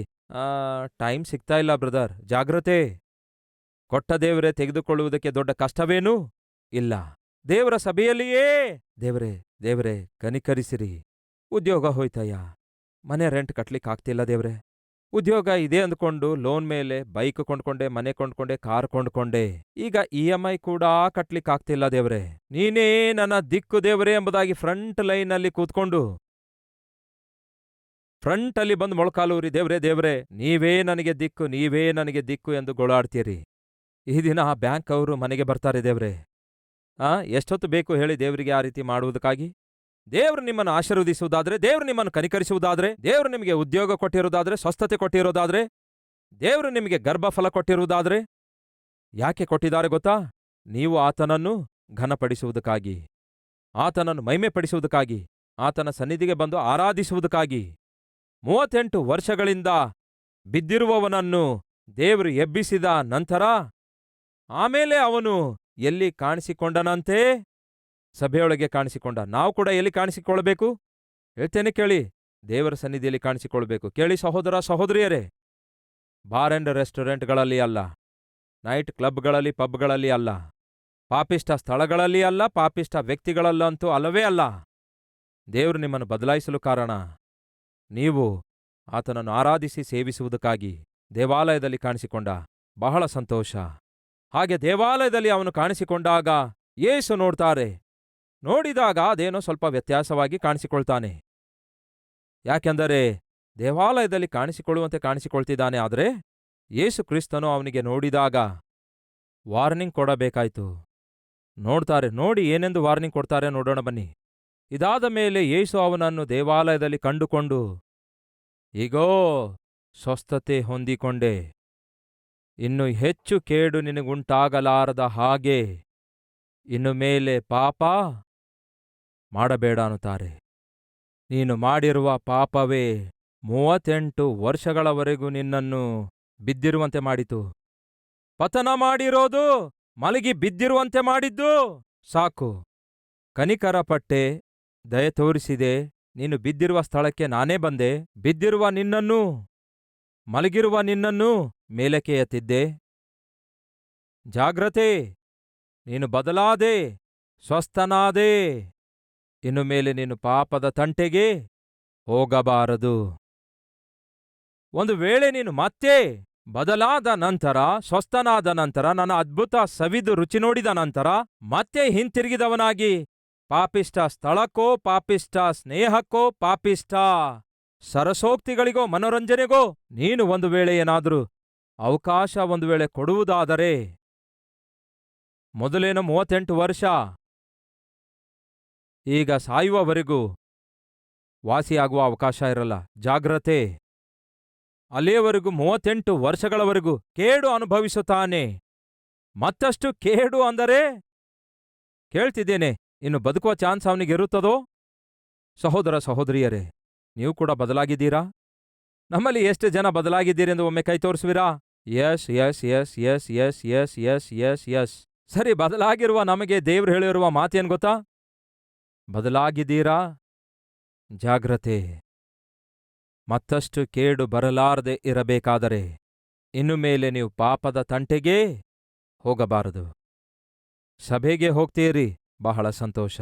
ಟೈಮ್ ಸಿಗ್ತಾ ಇಲ್ಲ ಬ್ರದರ್. ಜಾಗ್ರತೆ. ಕೊಟ್ಟ ದೇವರೇ ತೆಗೆದುಕೊಳ್ಳುವುದಕ್ಕೆ ದೊಡ್ಡ ಕಷ್ಟವೇನೂ ಇಲ್ಲ. ದೇವರ ಸಭೆಯಲ್ಲಿಯೇ ದೇವರೇ ದೇವರೇ ಕನಿಕರಿಸಿರಿ. ಉದ್ಯೋಗ ಹೋಯ್ತಯ್ಯ, ಮನೆ ರೆಂಟ್ ಕಟ್ಲಿಕ್ಕಾಗ್ತಿಲ್ಲ ದೇವ್ರೆ. ಉದ್ಯೋಗ ಇದೆ ಅಂದ್ಕೊಂಡು ಲೋನ್ ಮೇಲೆ ಬೈಕ್ ಕೊಂಡ್ಕೊಂಡೆ, ಮನೆ ಕೊಂಡ್ಕೊಂಡೆ, ಕಾರ್ ಕೊಂಡ್ಕೊಂಡೆ. ಈಗ EMI ಕೂಡ ಕಟ್ಲಿಕ್ಕಾಗ್ತಿಲ್ಲ ದೇವ್ರೆ. ನೀನೇ ನನ್ನ ದಿಕ್ಕು ದೇವರೇ ಎಂಬುದಾಗಿ ಫ್ರಂಟ್ ಲೈನಲ್ಲಿ ಕೂತ್ಕೊಂಡು ಫ್ರಂಟ್ ಅಲ್ಲಿ ಬಂದು ಮೊಳಕಾಲೂರಿ, ದೇವ್ರೇ ದೇವ್ರೇ ನೀವೇ ನನಗೆ ದಿಕ್ಕು, ನೀವೇ ನನಗೆ ದಿಕ್ಕು ಎಂದು ಗೋಳಾಡ್ತೀರಿ. ಈ ದಿನ ಆ ಬ್ಯಾಂಕ್ ಅವರು ಮನೆಗೆ ಬರ್ತಾರೆ ದೇವ್ರೆ. ಎಷ್ಟೊತ್ತು ಬೇಕು ಹೇಳಿ ದೇವರಿಗೆ ಆ ರೀತಿ ಮಾಡುವುದಕ್ಕಾಗಿ? ದೇವ್ರು ನಿಮ್ಮನ್ನು ಆಶೀರ್ವದಿಸುವುದಾದ್ರೆ, ದೇವ್ರು ನಿಮ್ಮನ್ನು ಕನಿಕರಿಸುವುದಾದ್ರೆ, ದೇವ್ರು ನಿಮಗೆ ಉದ್ಯೋಗ ಕೊಟ್ಟಿರುವುದಾದ್ರೆ, ಸ್ವಸ್ಥತೆ ಕೊಟ್ಟಿರೋದಾದ್ರೆ, ದೇವ್ರು ನಿಮಗೆ ಗರ್ಭಫಲ ಕೊಟ್ಟಿರುವುದಾದ್ರೆ, ಯಾಕೆ ಕೊಟ್ಟಿದ್ದಾರೆ ಗೊತ್ತಾ? ನೀವು ಆತನನ್ನು ಘನಪಡಿಸುವುದಕ್ಕಾಗಿ, ಆತನನ್ನು ಮಹಿಮೆಪಡಿಸುವುದಕ್ಕಾಗಿ, ಆತನ ಸನ್ನಿಧಿಗೆ ಬಂದು ಆರಾಧಿಸುವುದಕ್ಕಾಗಿ. 38 ವರ್ಷಗಳಿಂದ ಬಿದ್ದಿರುವವನನ್ನು ದೇವರು ಎಬ್ಬಿಸಿದ ನಂತರ ಆಮೇಲೆ ಅವನು ಎಲ್ಲಿ ಕಾಣಿಸಿಕೊಂಡನಂತೆ? ಸಭೆಯೊಳಗೆ ಕಾಣಿಸಿಕೊಂಡ. ನಾವು ಕೂಡ ಎಲ್ಲಿ ಕಾಣಿಸಿಕೊಳ್ಬೇಕು? ಹೇಳ್ತೇನೆ ಕೇಳಿ, ದೇವರ ಸನ್ನಿಧಿಯಲ್ಲಿ ಕಾಣಿಸಿಕೊಳ್ಬೇಕು. ಕೇಳಿ ಸಹೋದರ ಸಹೋದರಿಯರೇ, ಬಾರ್ ಅಂಡ್ ರೆಸ್ಟೋರೆಂಟ್ಗಳಲ್ಲಿ ಅಲ್ಲ, ನೈಟ್ ಕ್ಲಬ್ಗಳಲ್ಲಿ ಪಬ್ಗಳಲ್ಲಿ ಅಲ್ಲ, ಪಾಪಿಷ್ಟ ಸ್ಥಳಗಳಲ್ಲಿ ಅಲ್ಲ, ಪಾಪಿಷ್ಟ ವ್ಯಕ್ತಿಗಳಲ್ಲಂತೂ ಅಲ್ಲವೇ ಅಲ್ಲ. ದೇವರು ನಿಮ್ಮನ್ನು ಬದಲಾಯಿಸಲು ಕಾರಣ ನೀವು ಆತನನ್ನು ಆರಾಧಿಸಿ ಸೇವಿಸುವುದಕ್ಕಾಗಿ ದೇವಾಲಯದಲ್ಲಿ ಕಾಣಿಸಿಕೊಂಡ. ಬಹಳ ಸಂತೋಷ. ಹಾಗೆ ದೇವಾಲಯದಲ್ಲಿ ಅವನು ಕಾಣಿಸಿಕೊಂಡಾಗ ಯೇಸು ನೋಡ್ತಾರೆ. ನೋಡಿದಾಗ ಅದೇನೋ ಸ್ವಲ್ಪ ವ್ಯತ್ಯಾಸವಾಗಿ ಕಾಣಿಸಿಕೊಳ್ತಾನೆ. ಯಾಕೆಂದರೆ ದೇವಾಲಯದಲ್ಲಿ ಕಾಣಿಸಿಕೊಳ್ಳುವಂತೆ ಕಾಣಿಸಿಕೊಳ್ತಿದ್ದಾನೆ. ಆದರೆ ಯೇಸು ಕ್ರಿಸ್ತನು ಅವನಿಗೆ ನೋಡಿದಾಗ ವಾರ್ನಿಂಗ್ ಕೊಡಬೇಕಾಯ್ತು. ನೋಡ್ತಾರೆ. ನೋಡಿ ಏನೆಂದು ವಾರ್ನಿಂಗ್ ಕೊಡ್ತಾರೆ ನೋಡೋಣ ಬನ್ನಿ. ಇದಾದ ಮೇಲೆ ಯೇಸು ಅವನನ್ನು ದೇವಾಲಯದಲ್ಲಿ ಕಂಡುಕೊಂಡು, ಈಗೋ ಸ್ವಸ್ಥತೆ ಹೊಂದಿಕೊಂಡೆ, ಇನ್ನು ಹೆಚ್ಚು ಕೇಡು ನಿನಗುಂಟಾಗಲಾರದ ಹಾಗೆ ಇನ್ನು ಮೇಲೆ ಪಾಪ ಮಾಡಬೇಡ ಅನ್ನುತ್ತಾರೆ. ನೀನು ಮಾಡಿರುವ ಪಾಪವೇ 38 ವರ್ಷಗಳವರೆಗೂ ನಿನ್ನನ್ನು ಬಿದ್ದಿರುವಂತೆ ಮಾಡಿತು. ಪತನ ಮಾಡಿರೋದು, ಮಲಗಿ ಬಿದ್ದಿರುವಂತೆ ಮಾಡಿದ್ದು ಸಾಕು. ಕನಿಕರಪಟ್ಟೆ, ದಯೆ ತೋರಿಸಿದೆ. ನೀನು ಬಿದ್ದಿರುವ ಸ್ಥಳಕ್ಕೆ ನಾನೇ ಬಂದೆ. ಬಿದ್ದಿರುವ ನಿನ್ನನ್ನು, ಮಲಗಿರುವ ನಿನ್ನನ್ನು ಮೇಲಕ್ಕೆ ಎತ್ತಿದ್ದೆ. ಜಾಗ್ರತೆ, ನೀನು ಬದಲಾದೆ, ಸ್ವಸ್ಥನಾದೆ. ಇನ್ನು ಮೇಲೆ ನೀನು ಪಾಪದ ತಂಟೆಗೆ ಹೋಗಬಾರದು. ಒಂದು ವೇಳೆ ನೀನು ಮತ್ತೆ ಬದಲಾದ ನಂತರ, ಸ್ವಸ್ಥನಾದ ನಂತರ, ನನ್ನ ಅದ್ಭುತ ಸವಿದು ರುಚಿ ನೋಡಿದ ನಂತರ ಮತ್ತೆ ಹಿಂತಿರುಗಿದವನಾಗಿ ಪಾಪಿಷ್ಟ ಸ್ಥಳಕ್ಕೋ, ಪಾಪಿಷ್ಟ ಸ್ನೇಹಕ್ಕೋ, ಪಾಪಿಷ್ಟ ಸರಸೋಕ್ತಿಗಳಿಗೋ, ಮನೋರಂಜನೆಗೋ ನೀನು ಒಂದು ವೇಳೆ ಏನಾದರೂ ಅವಕಾಶ ಒಂದು ವೇಳೆ ಕೊಡುವುದಾದರೆ, ಮೊದಲೇನೋ 38 ವರ್ಷ, ಈಗ ಸಾಯುವವರೆಗೂ ವಾಸಿಯಾಗುವ ಅವಕಾಶ ಇರಲ್ಲ. ಜಾಗ್ರತೆ. ಅಲ್ಲಿಯವರೆಗೂ 38 ವರ್ಷಗಳವರೆಗೂ ಕೇಡು ಅನುಭವಿಸುತ್ತಾನೆ. ಮತ್ತಷ್ಟು ಕೇಡು ಅಂದರೆ ಕೇಳ್ತಿದ್ದೇನೆ, ಇನ್ನು ಬದುಕುವ ಚಾನ್ಸ್ ಅವನಿಗಿರುತ್ತದೋ? ಸಹೋದರ ಸಹೋದರಿಯರೇ, ನೀವು ಕೂಡ ಬದಲಾಗಿದ್ದೀರಾ? ನಮ್ಮಲ್ಲಿ ಎಷ್ಟು ಜನ ಬದಲಾಗಿದ್ದೀರೆಂದು ಒಮ್ಮೆ ಕೈ ತೋರಿಸುವಿರಾ? Yes yes yes yes yes yes yes yes yes. ಸರಿ, ಬದಲಾಗಿರುವ ನಮಗೆ ದೇವ್ರು ಹೇಳಿರುವ ಮಾತೇನು ಗೊತ್ತಾ? ಬದಲಾಗಿದ್ದೀರಾ? ಜಾಗ್ರತೆ. ಮತ್ತಷ್ಟು ಕೇಡು ಬರಲಾರದೆ ಇರಬೇಕಾದರೆ ಇನ್ನು ಮೇಲೆ ನೀವು ಪಾಪದ ತಂಟೆಗೇ ಹೋಗಬಾರದು. ಸಭೆಗೆ ಹೋಗ್ತೀರಿ, ಬಹಳ ಸಂತೋಷ.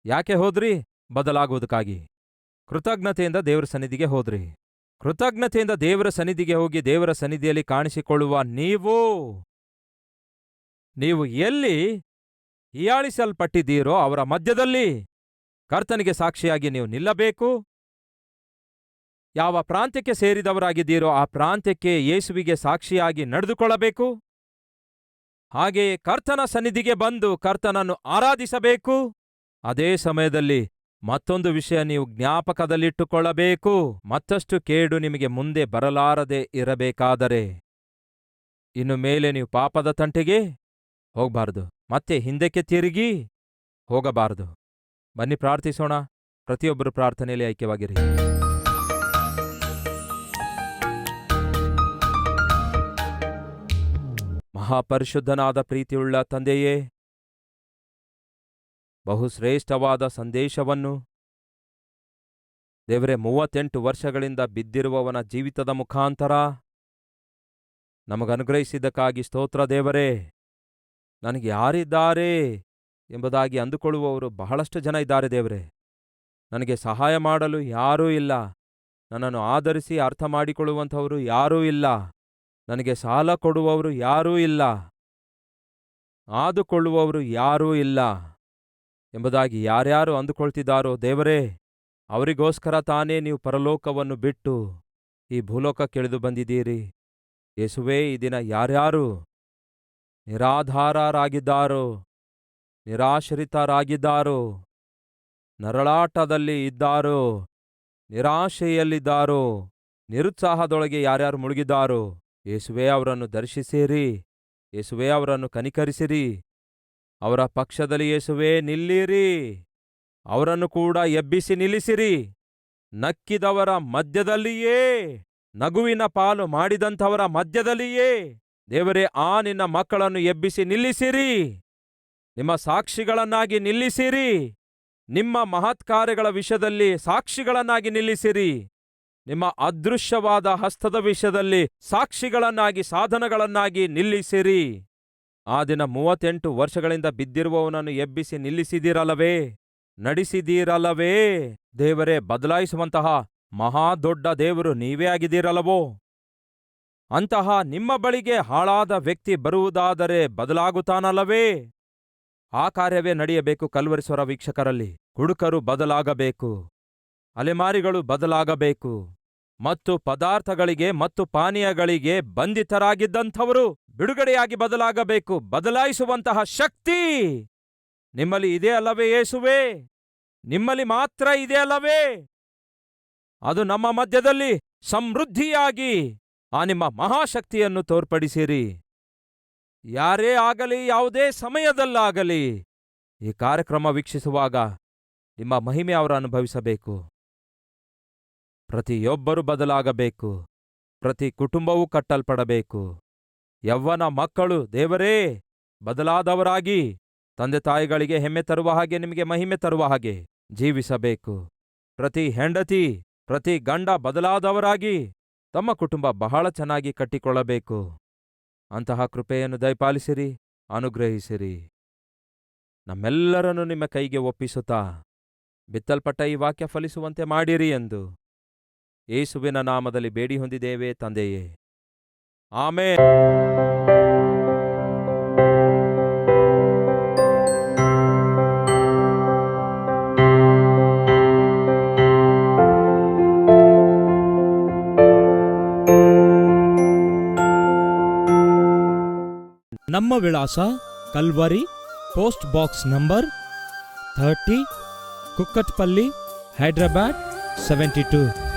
ಯಾಕೆ ಹೋದ್ರಿ? ಬದಲಾಗುವುದಕ್ಕಾಗಿ. ಕೃತಜ್ಞತೆಯಿಂದ ದೇವರ ಸನ್ನಿಧಿಗೆ ಹೋದ್ರಿ. ಕೃತಜ್ಞತೆಯಿಂದ ದೇವರ ಸನ್ನಿಧಿಗೆ ಹೋಗಿ ದೇವರ ಸನ್ನಿಧಿಯಲ್ಲಿ ಕಾಣಿಸಿಕೊಳ್ಳುವ ನೀವು ಎಲ್ಲಿ ಹೀಯಾಳಿಸಲ್ಪಟ್ಟಿದ್ದೀರೋ ಅವರ ಮಧ್ಯದಲ್ಲಿ ಕರ್ತನಿಗೆ ಸಾಕ್ಷಿಯಾಗಿ ನೀವು ನಿಲ್ಲಬೇಕು. ಯಾವ ಪ್ರಾಂತ್ಯಕ್ಕೆ ಸೇರಿದವರಾಗಿದ್ದೀರೋ ಆ ಪ್ರಾಂತ್ಯಕ್ಕೆ ಯೇಸುವಿಗೆ ಸಾಕ್ಷಿಯಾಗಿ ನಡೆದುಕೊಳ್ಳಬೇಕು. ಹಾಗೆಯೇ ಕರ್ತನ ಸನ್ನಿಧಿಗೆ ಬಂದು ಕರ್ತನನ್ನು ಆರಾಧಿಸಬೇಕು. ಅದೇ ಸಮಯದಲ್ಲಿ ಮತ್ತೊಂದು ವಿಷಯ ನೀವು ಜ್ಞಾಪಕದಲ್ಲಿಟ್ಟುಕೊಳ್ಳಬೇಕು. ಮತ್ತಷ್ಟು ಕೇಡು ನಿಮಗೆ ಮುಂದೆ ಬರಲಾರದೆ ಇರಬೇಕಾದರೆ ಇನ್ನು ಮೇಲೆ ನೀವು ಪಾಪದ ತಂಟೆಗೆ ಹೋಗಬಾರದು, ಮತ್ತೆ ಹಿಂದಕ್ಕೆ ತಿರುಗಿ ಹೋಗಬಾರದು. ಬನ್ನಿ ಪ್ರಾರ್ಥಿಸೋಣ. ಪ್ರತಿಯೊಬ್ಬರು ಪ್ರಾರ್ಥನೆಯಲ್ಲಿ ಐಕ್ಯವಾಗಿರಿ. ಮಹಾಪರಿಶುದ್ಧನಾದ ಪ್ರೀತಿಯುಳ್ಳ ತಂದೆಯೇ, ಬಹುಶ್ರೇಷ್ಠವಾದ ಸಂದೇಶವನ್ನು ದೇವರೇ 38 ವರ್ಷಗಳಿಂದ ಬಿದ್ದಿರುವವನ ಜೀವಿತದ ಮುಖಾಂತರ ನಮಗನುಗ್ರಹಿಸಿದ್ದಕ್ಕಾಗಿ ಸ್ತೋತ್ರ ದೇವರೇ. ನನಗೆ ಯಾರಿದ್ದಾರೆ ಎಂಬುದಾಗಿ ಅಂದುಕೊಳ್ಳುವವರು ಬಹಳಷ್ಟು ಜನ ಇದ್ದಾರೆ ದೇವರೇ. ನನಗೆ ಸಹಾಯ ಮಾಡಲು ಯಾರೂ ಇಲ್ಲ, ನನ್ನನ್ನು ಆಧರಿಸಿ ಅರ್ಥ ಮಾಡಿಕೊಳ್ಳುವಂಥವರು ಯಾರೂ ಇಲ್ಲ, ನನಗೆ ಸಾಲ ಕೊಡುವವರು ಯಾರೂ ಇಲ್ಲ, ಆದುಕೊಳ್ಳುವವರು ಯಾರೂ ಇಲ್ಲ ಎಂಬುದಾಗಿ ಯಾರ್ಯಾರು ಅಂದುಕೊಳ್ತಿದ್ದಾರೋ ದೇವರೇ, ಅವರಿಗೋಸ್ಕರ ತಾನೇ ನೀವು ಪರಲೋಕವನ್ನು ಬಿಟ್ಟು ಈ ಭೂಲೋಕಕ್ಕಿಳಿದು ಬಂದಿದ್ದೀರಿ. ಯೇಸುವೇ, ಈ ದಿನ ಯಾರ್ಯಾರು ನಿರಾಧಾರರಾಗಿದ್ದಾರೋ, ನಿರಾಶ್ರಿತರಾಗಿದ್ದಾರೋ, ನರಳಾಟದಲ್ಲಿ ಇದ್ದಾರೋ, ನಿರಾಶೆಯಲ್ಲಿದ್ದಾರೋ, ನಿರುತ್ಸಾಹದೊಳಗೆ ಯಾರ್ಯಾರು ಮುಳುಗಿದ್ದಾರೋ, ಯೇಸುವೇ ಅವರನ್ನು ದರ್ಶಿಸಿರಿ. ಯೇಸುವೇ ಅವರನ್ನು ಕನಿಕರಿಸಿರಿ. ಅವರ ಪಕ್ಷದಲ್ಲಿ ಯೇಸುವೇ ನಿಲ್ಲಿರಿ. ಅವರನ್ನು ಕೂಡ ಎಬ್ಬಿಸಿ ನಿಲ್ಲಿಸಿರಿ. ನಕ್ಕಿದವರ ಮಧ್ಯದಲ್ಲಿಯೇ, ನಗುವಿನ ಪಾಲು ಮಾಡಿದಂಥವರ ಮಧ್ಯದಲ್ಲಿಯೇ ದೇವರೇ, ಆ ನಿನ್ನ ಮಕ್ಕಳನ್ನು ಎಬ್ಬಿಸಿ ನಿಲ್ಲಿಸಿರಿ. ನಿಮ್ಮ ಸಾಕ್ಷಿಗಳನ್ನಾಗಿ ನಿಲ್ಲಿಸಿರಿ. ನಿಮ್ಮ ಮಹತ್ಕಾರ್ಯಗಳ ವಿಷಯದಲ್ಲಿ ಸಾಕ್ಷಿಗಳನ್ನಾಗಿ ನಿಲ್ಲಿಸಿರಿ. ನಿಮ್ಮ ಅದೃಶ್ಯವಾದ ಹಸ್ತದ ವಿಷಯದಲ್ಲಿ ಸಾಕ್ಷಿಗಳನ್ನಾಗಿ, ಸಾಧನಗಳನ್ನಾಗಿ ನಿಲ್ಲಿಸಿರಿ. ಆ ದಿನ 38 ವರ್ಷಗಳಿಂದ ಬಿದ್ದಿರುವವನನ್ನು ಎಬ್ಬಿಸಿ ನಿಲ್ಲಿಸಿದಿರಲ್ಲವೇ, ನಡೆಸಿದೀರಲ್ಲವೇ ದೇವರೇ. ಬದಲಾಯಿಸುವಂತಹ ಮಹಾದೊಡ್ಡ ದೇವರು ನೀವೇ ಆಗಿದ್ದೀರಲ್ಲವೋ. ಅಂತಹ ನಿಮ್ಮ ಬಳಿಗೆ ಹಾಳಾದ ವ್ಯಕ್ತಿ ಬರುವುದಾದರೆ ಬದಲಾಗುತ್ತಾನಲ್ಲವೇ. ಆ ಕಾರ್ಯವೇ ನಡೆಯಬೇಕು ಕಲ್ವರಿಸುವ ವೀಕ್ಷಕರಲ್ಲಿ. ಹುಡುಕರು ಬದಲಾಗಬೇಕು, ಅಲೆಮಾರಿಗಳು ಬದಲಾಗಬೇಕು, ಮತ್ತು ಪದಾರ್ಥಗಳಿಗೆ ಮತ್ತು ಪಾನೀಯಗಳಿಗೆ ಬಂಧಿತರಾಗಿದ್ದಂಥವರು ಬಿಡುಗಡೆಯಾಗಿ ಬದಲಾಗಬೇಕು. ಬದಲಾಯಿಸುವಂತಹ ಶಕ್ತಿ ನಿಮ್ಮಲ್ಲಿ ಇದೆ ಅಲ್ಲವೇ ಯೇಸುವೇ? ನಿಮ್ಮಲ್ಲಿ ಮಾತ್ರ ಇದೆ ಅಲ್ಲವೇ? ಅದು ನಮ್ಮ ಮಧ್ಯದಲ್ಲಿ ಸಮೃದ್ಧಿಯಾಗಿ ಆ ನಿಮ್ಮ ಮಹಾಶಕ್ತಿಯನ್ನು ತೋರ್ಪಡಿಸಿರಿ. ಯಾರೇ ಆಗಲಿ, ಯಾವುದೇ ಸಮಯದಲ್ಲಾಗಲಿ ಈ ಕಾರ್ಯಕ್ರಮ ವೀಕ್ಷಿಸುವಾಗ ನಿಮ್ಮ ಮಹಿಮೆ ಅವರು ಅನುಭವಿಸಬೇಕು. ಪ್ರತಿಯೊಬ್ಬರೂ ಬದಲಾಗಬೇಕು. ಪ್ರತಿ ಕುಟುಂಬವೂ ಕಟ್ಟಲ್ಪಡಬೇಕು. ಯವ್ವನ ಮಕ್ಕಳು ದೇವರೇ ಬದಲಾದವರಾಗಿ ತಂದೆ ತಾಯಿಗಳಿಗೆ ಹೆಮ್ಮೆ ತರುವ ಹಾಗೆ, ನಿಮಗೆ ಮಹಿಮೆ ತರುವ ಹಾಗೆ ಜೀವಿಸಬೇಕು. ಪ್ರತಿ ಹೆಂಡತಿ, ಪ್ರತಿ ಗಂಡ ಬದಲಾದವರಾಗಿ ತಮ್ಮ ಕುಟುಂಬ ಬಹಳ ಚೆನ್ನಾಗಿ ಕಟ್ಟಿಕೊಳ್ಳಬೇಕು. ಅಂತಹ ಕೃಪೆಯನ್ನು ದಯಪಾಲಿಸಿರಿ, ಅನುಗ್ರಹಿಸಿರಿ. ನಮ್ಮೆಲ್ಲರನ್ನು ನಿಮ್ಮ ಕೈಗೆ ಒಪ್ಪಿಸುತ್ತಾ ಬಿತ್ತಲ್ಪಟ್ಟ ಈ ವಾಕ್ಯ ಫಲಿಸುವಂತೆ ಮಾಡಿರಿ ಎಂದು ಯೇಸುವಿನ ನಾಮದಲ್ಲಿ ಬೇಡಿ ಹೊಂದಿದ್ದೇವೆ ತಂದೆಯೇ, ಆಮೆನ್. ನಮ್ಮ ವಿಳಾಸ Calvary, post box number 30, Kukatpally, Hyderabad 72.